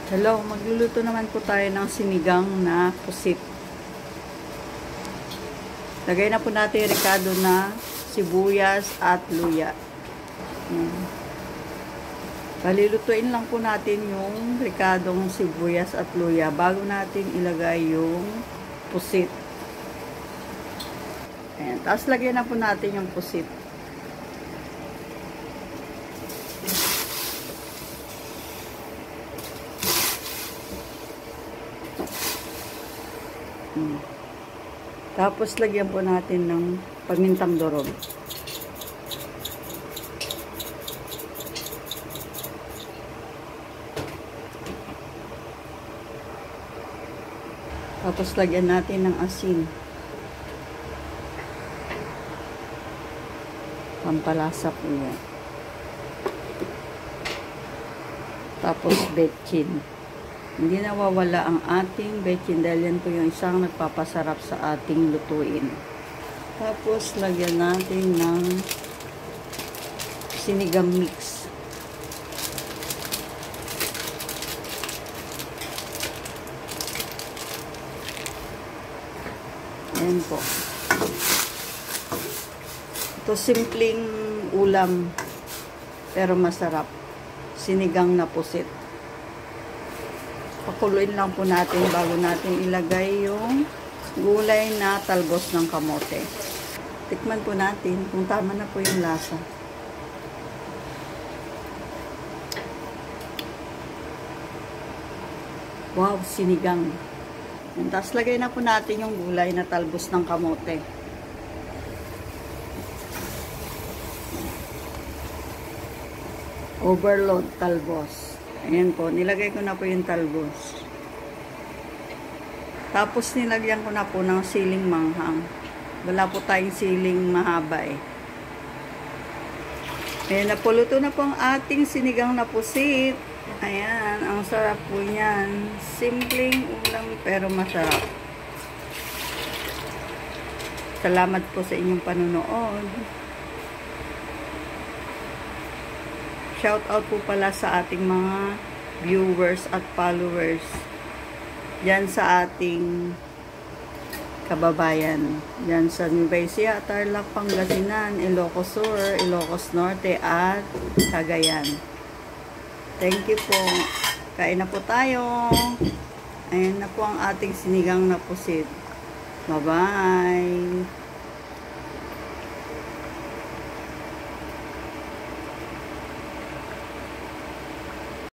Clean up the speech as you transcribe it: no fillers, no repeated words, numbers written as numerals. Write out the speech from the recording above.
Hello, magluluto naman po tayo ng sinigang na pusit. Lagay na po natin ricado na sibuyas at luya. Palilutuin lang po natin yung ricadong sibuyas at luya bago natin ilagay yung pusit. Ayan, tapos lagyan na po natin yung pusit. Tapos lagyan po natin ng pamintang durog. Tapos lagyan natin ng asin. Pampalasa po yan. Tapos betchin. Hindi nawawala ang ating betchin dahil yan po yung isang nagpapasarap sa ating lutuin. Tapos, lagyan natin ng sinigang mix. Ayan po. Ito simpleng ulam pero masarap. Sinigang na pusit. Pakuluin lang po natin bago natin ilagay yung gulay na talbos ng kamote. Tikman po natin kung tama na po yung lasa. Wow, sinigang. Tapos lagay na po natin yung gulay na talbos ng kamote. Overload talbos. Ayan po, nilagay ko na po yung talbos. Tapos nilagyan ko na po ng siling manghang. Wala po tayong siling mahaba eh. Ayan, napuluto na po ang ating sinigang na pusit. Ayan, ang sarap po niyan. Simpleng ulam pero masarap. Salamat po sa inyong panunood. Shout out po pala sa ating mga viewers at followers yan sa ating kababayan. Yan sa Nueva Ecija, Tarlac, Pangasinan, Ilocos Sur, Ilocos Norte at Cagayan. Thank you po. Kain na po tayo. Ayan na po ang ating sinigang na pusit. Bye-bye.